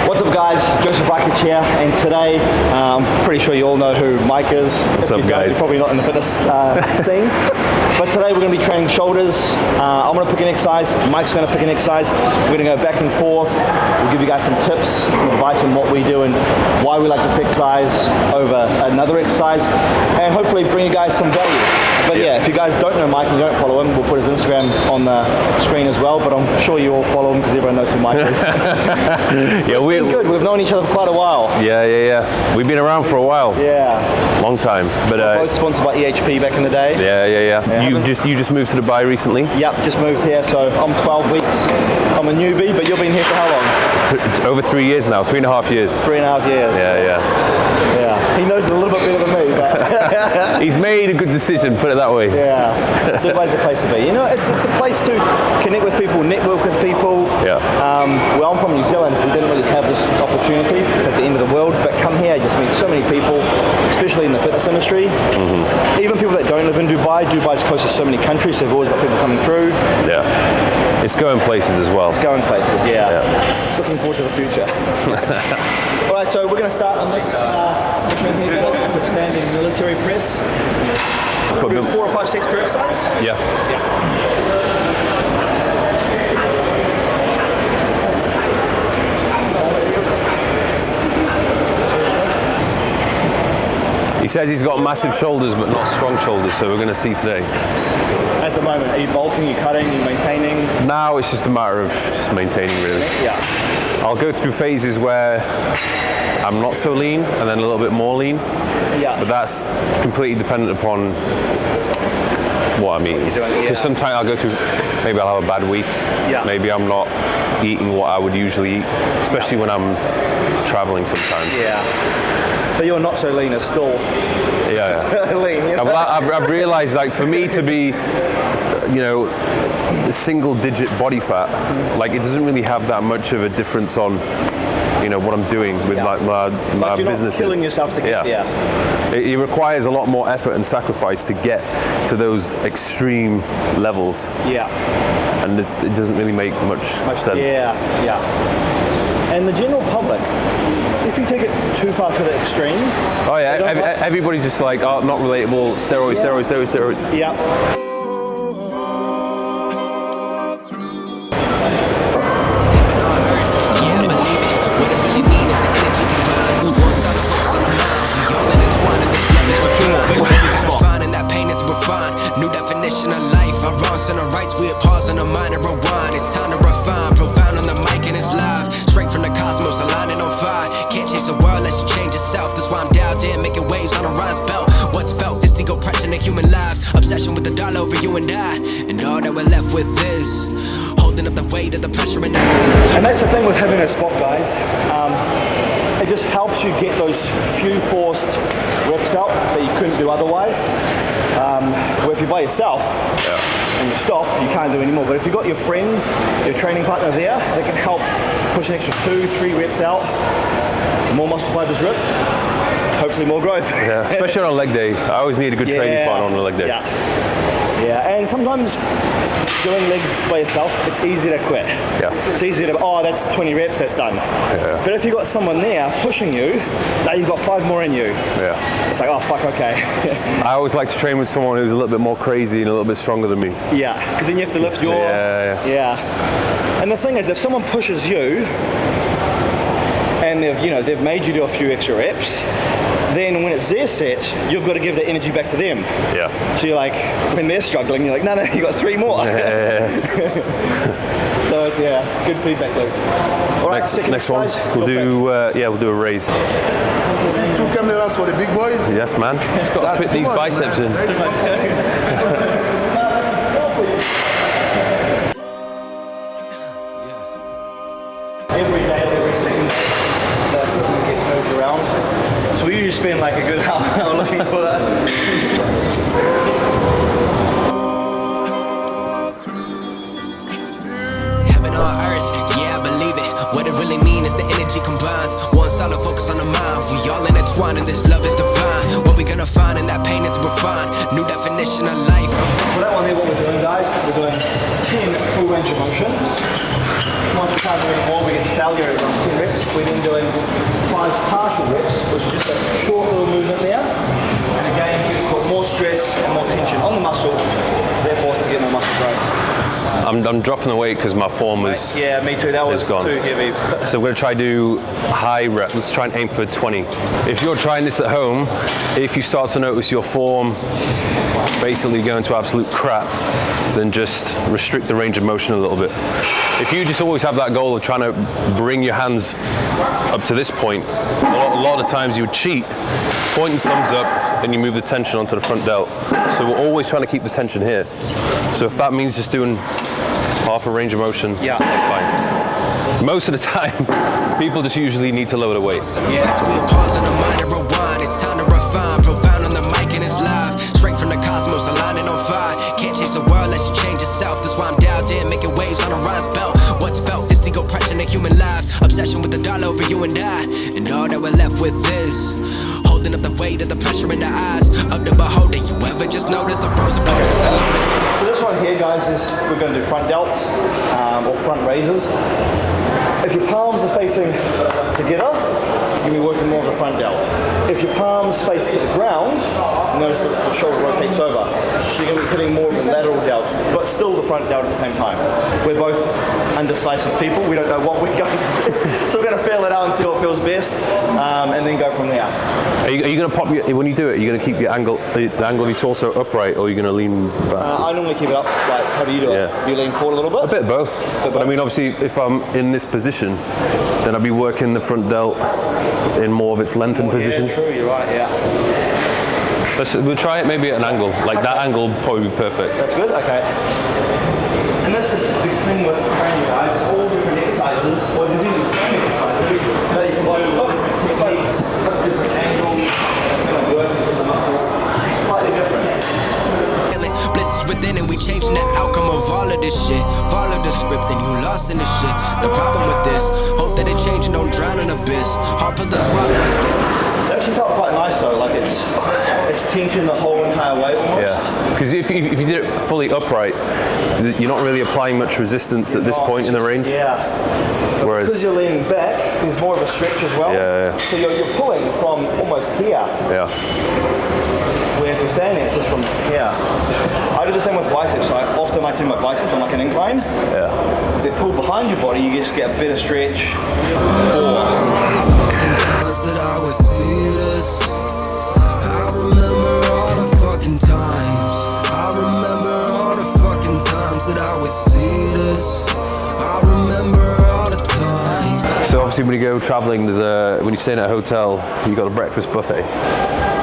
What's up guys, Josef Rakich here, and today I'm pretty sure you all know who Mike is. What's up guys? You're probably not in the fitness scene. But today we're going to be training shoulders. I'm going to pick an exercise, Mike's going to pick an exercise. We're going to go back and forth. We'll give you guys some tips, some advice on what we do and why we like this exercise over another exercise, and hopefully bring you guys some value. But yeah, if you guys don't know Mike and you don't follow him, we'll put his Instagram on the screen as well, but I'm sure you all follow him because everyone knows who Mike is. Yeah, we're good. We've known each other for quite a while. Yeah. We've been around for a while. Yeah. Long time. But we're both sponsored by EHP back in the day. Yeah. You just moved to Dubai recently? Yep, just moved here, so I'm 12 weeks. I'm a newbie, but you've been here for how long? Over 3 years now, 3.5 years. 3.5 years. Yeah. He knows it a little bit better than me, but he's made a good decision, put it that way. Yeah. Dubai's the place to be. You know, it's a place to connect with people, network with people. Yeah. Well, I'm from New Zealand. We didn't really have this opportunity. It's at the end of the world, but come here, you just meet so many people, especially in the fitness industry. Mm-hmm. Even people that don't live in Dubai. Dubai's close to so many countries, so we've always got people coming through. Yeah. It's going places as well. It's going places, yeah. Just looking forward to the future. All right, so we're going to start on this machine here. It's a standing military press. We'll do 4 or 5 sets per exercise. Yeah. He says he's got massive shoulders but not strong shoulders, so we're going to see today. At the moment, are you bulking, are you cutting, are you maintaining? Now it's just a matter of just maintaining, really. Yeah. I'll go through phases where I'm not so lean and then a little bit more lean. Yeah. But that's completely dependent upon what I'm eating. Because sometimes I'll go through, maybe I'll have a bad week. Yeah. Maybe I'm not eating what I would usually eat, especially when I'm traveling sometimes. Yeah. But you're not so lean as still. Yeah. Lean. You know? Well, I've realized, like, for me to be, you know, single-digit body fat, like, it doesn't really have that much of a difference on, you know, what I'm doing with my you're business. Not killing yourself to get there. It requires a lot more effort and sacrifice to get to those extreme levels. Yeah. And it doesn't really make much sense. Yeah. And the general public, if you take it too far to the extreme. Oh yeah, everybody's just like, oh, not relatable, steroids. Yeah. New definition of life, our wrongs and our rights, we a pause and a mind and rewind. It's time to refine, profound on the mic and it's live. Straight from the cosmos, aligning on fire. Can't change the world unless you change yourself. That's why I'm dialed in, making waves on a rhymes belt. What's felt is the oppression of human lives. Obsession with the dollar over you and I. And all that we're left with is holding up the weight of the pressure in the eyes. And that's the thing with having a spot, guys. It just helps you get those few forced reps out that you couldn't do otherwise. Where if you're by yourself and you stop, you can't do anymore. But if you've got your friend, your training partner there, they can help push an extra 2-3 reps out. More muscle fibers ripped, hopefully more growth. Yeah, especially on a leg day. I always need a good training partner on a leg day. Yeah, and sometimes doing legs by yourself, it's easy to quit. Yeah. It's easy to, that's 20 reps, that's done. Yeah. But if you've got someone there pushing you, now you've got 5 more in you. Yeah. It's like, oh fuck, okay. I always like to train with someone who's a little bit more crazy and a little bit stronger than me. Yeah, because then you have to lift your... Yeah. And the thing is, if someone pushes you, and they've made you do a few extra reps, then when it's their set, you've got to give the energy back to them. Yeah. So you're like, when they're struggling, you're like, no, you got 3 more. So good feedback loop. All right, next one. We'll do a raise. 2 cameras for the big boys. Yes, man. Just got to fit these biceps in. Every day, every second, the equipment gets moved around. So we usually spend like a good half an hour looking for that. Heaven on earth, yeah, I believe it. What it really means is the energy combines. One solid focus on the mind. We all intertwined and this love is divine. What we gonna find in that pain is refined. New definition of life. For that one here, what we're doing, guys, we're doing 10 full range of motion. Once we can't do any more, we get to failure on 10 reps. we're then doing 5 partial reps, which is just a short little movement there. And again, it's got more stress and more tension on the muscle, therefore to get my muscle growth. I'm dropping the weight because my form was Yeah, me too. That was gone. too heavy. So we're going to try to do high rep. Let's try and aim for 20. If you're trying this at home, if you start to notice your form basically going to absolute crap, then just restrict the range of motion a little bit. If you just always have that goal of trying to bring your hands up to this point, a lot of times you would cheat, point and thumbs up, and you move the tension onto the front delt. So we're always trying to keep the tension here. So if that means just doing half a range of motion, Yeah. fine. Most of the time, people just usually need to lower the weight. We pause on the mind and rewind. It's time to refine, profound on the mic and it's live. Straight from the cosmos, aligning on fire. Can't change the world unless you change yourself. That's why I'm dialed in, making waves on a rhine's belt. What's felt is the oppression of human lives. Obsession with the dollar over you and I. And all that we're left with is holding up the weight of the pressure in the eyes of the beholder. You ever just notice the frozen poses? So this one here, guys, is we're going to do front delts or front raises. If your palms are facing together, you're going to be working more of the front delt. If your palms face to the ground, you notice that the shoulder rotates over. So you're going to be hitting more of the lateral delt, but still the front delt at the same time. We're both undecisive people. We don't know what we're going to do. So we're going to feel it out and see what feels best, and then go from there. Are you going to pop your, when you do it, are you going to keep your angle, the angle of your torso upright, or are you going to lean back? I normally keep it up, like, how do you do it? Yeah. Do you lean forward a little bit? A bit of both. But I mean, obviously, if I'm in this position, then I'll be working the front delt in more of its lengthened position. Yeah, true, you're right, yeah. We'll try it maybe at an angle. Like that angle would probably be perfect. That's good, okay. And this is the big thing with training, guys. It's all different exercises, or there's even the same exercises, but you can do different techniques, different angles, it's going to work with the muscle, slightly different. Bliss is within and we changing the outcome of all of this shit. Follow the script and you lost in this shit. The problem with this, hope that it change and don't drown in abyss. Hard for the swallow like this. It actually felt quite nice though, like it's tension the whole entire way almost. Yeah, because if you did it fully upright, you're not really applying much resistance at this point in the range. Yeah. Whereas, because you're leaning back, there's more of a stretch as well. Yeah. So you're pulling from almost here. Yeah. Where if you're standing, it's just from here. I do the same with biceps. So I often like to do my biceps on like an incline. Yeah. They pull behind your body, you just get a better stretch. That I would see this. I remember all the fucking times. I remember all the fucking times that I would see this. I remember all the times. So obviously when you go traveling, when you're staying at a hotel, you got a breakfast buffet.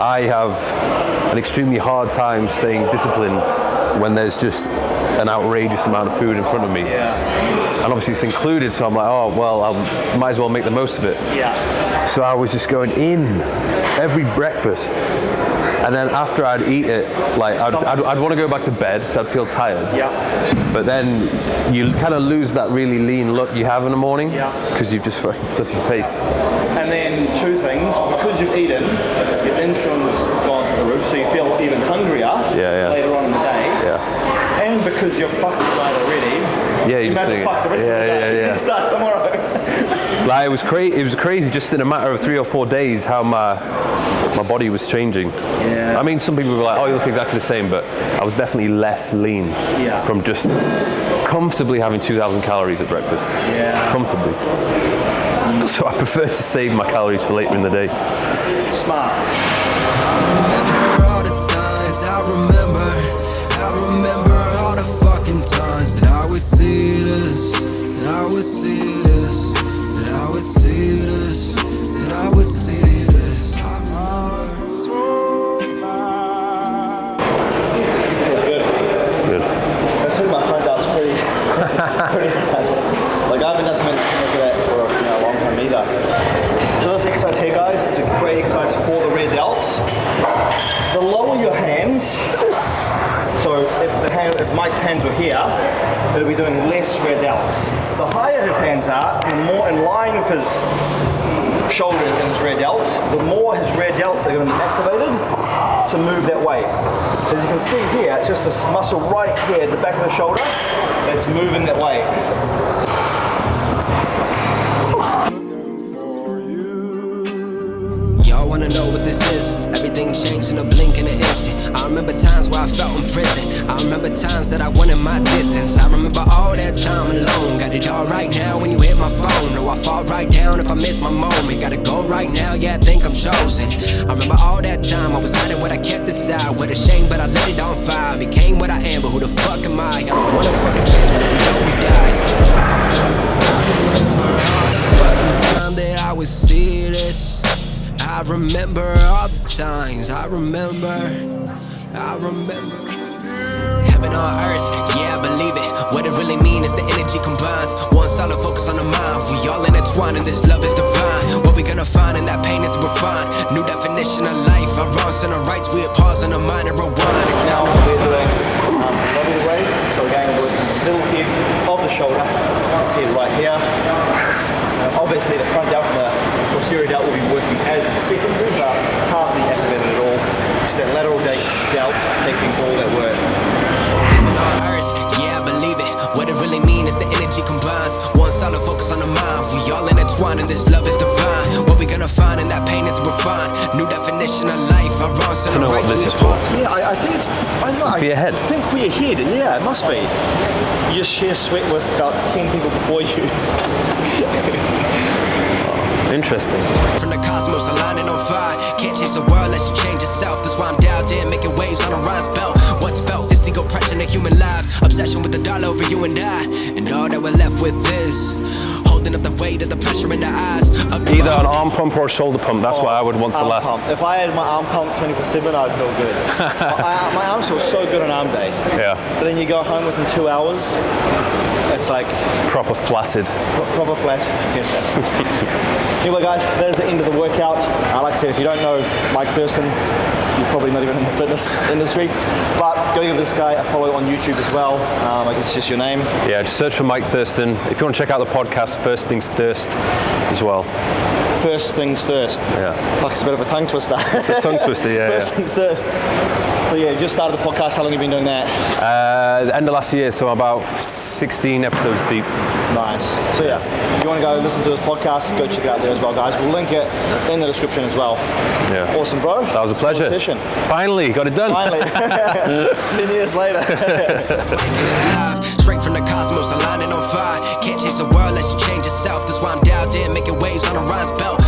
I have an extremely hard time staying disciplined when there's just an outrageous amount of food in front of me. Yeah. And obviously it's included, so I'm like, oh, well, I might as well make the most of it. Yeah. So I was just going in every breakfast. And then after I'd eat it, like I'd want to go back to bed because I'd feel tired. Yeah. But then you kind of lose that really lean look you have in the morning because you've just fucking stuffed your face. And then two things, because you've eaten, your insulin's gone to the roof, so you feel even hungrier later on in the day. Yeah. And because you're fucked right already, You might as well fuck the rest of the day. You start tomorrow. Like it was crazy just in a matter of 3 or 4 days how my body was changing. Yeah. I mean, some people were like, oh, you look exactly the same, but I was definitely less lean from just comfortably having 2,000 calories at breakfast. Yeah. Comfortably. So I prefer to save my calories for later in the day. Smart. I remember all the times. I remember all the fucking times that I would see this. That I would see this. That I would see this. That I would see this. I remember so tired. Good. That's pretty my front delt's pretty like I haven't done something like that for a long time either. So this exercise here, guys, is a great exercise for the rear delts. The lower your hands, so if Mike's hands were here, it'll be doing less rear delts. The higher his hands are, and the more in line with his shoulders and his rear delts, the more his rear delts are going to be activated to move that way. As you can see here, it's just this muscle right here at the back of the shoulder that's moving that way. changed in a blink in an instant. I remember times where I felt in prison. I remember times that I wanted my distance. I remember all that time alone. Got it all right now when you hit my phone. No, I fall right down if I miss my moment. Gotta go right now, yeah, I think I'm chosen. I remember all that time I was hiding what I kept inside. With a shame, but I let it on fire. I became what I am, but who the fuck am I? I don't wanna fucking change, but if we don't, we die. I remember all the fucking time that I was serious. I remember all the times. I remember. Heaven on earth, yeah, I believe it. What it really means is the energy combines. One solid focus on the mind. We all intertwined and this love is divine. What we gonna find in that pain is refined. New definition of life. Our wrongs and our rights. We are pause on a mind and rewind. It's Now time to we're doing refine. body weight. So we're going with the middle hip of the shoulder. Once here, right here. Obviously the front delt and the posterior delt will be working as secondary, but hardly activated at all. It's that lateral delt taking all that work. On earth, yeah, I believe it. What it really means is the energy combines. One solid focus on the mind. We all intertwined and this love is divine. What we gonna find in that pain is refined. New definition of life. Our wrongs and our rights. Yeah, I think it's. I don't know. For your head. I think for your head. Yeah, it must be. You just share sweat with about 10 people before you. Interesting. From the cosmos, aligning on fire. Can't change the world unless you change yourself. That's why I'm dialed in, making waves on a rhymes belt. What's felt is the oppression of human lives. Obsession with the dollar over you and I. And all that we're left with is holding up the weight of the pressure in the eyes. Either an arm pump or a shoulder pump. That's what I would want to Arm last. pump. If I had my arm pump 24/7, I'd feel good. my arms feel so good on arm day. Yeah. But then you go home within 2 hours, it's like Proper flaccid. proper flash. Anyway guys, that is the end of the workout. Like I said, if you don't know Mike Thurston, you're probably not even in the fitness industry. But go give this guy a follow on YouTube as well. I guess it's just your name. Yeah, just search for Mike Thurston. If you want to check out the podcast, First Things Thirst as well. First things first. Yeah. Fuck, it's a bit of a tongue twister. It's a tongue twister, yeah. First things first. So yeah, you just started the podcast. How long have you been doing that? The end of last year, so about 16 episodes deep. Nice. So yeah, if you want to go listen to his podcast, go check it out there as well, guys. We'll link it in the description as well. Yeah. Awesome, bro. That was a pleasure. Session. Finally, got it done. Finally. 10 years later. Straight from the cosmos, aligning on fire. Can't change the world unless you change yourself. That's why I'm dialed in, making waves on a rhymes belt.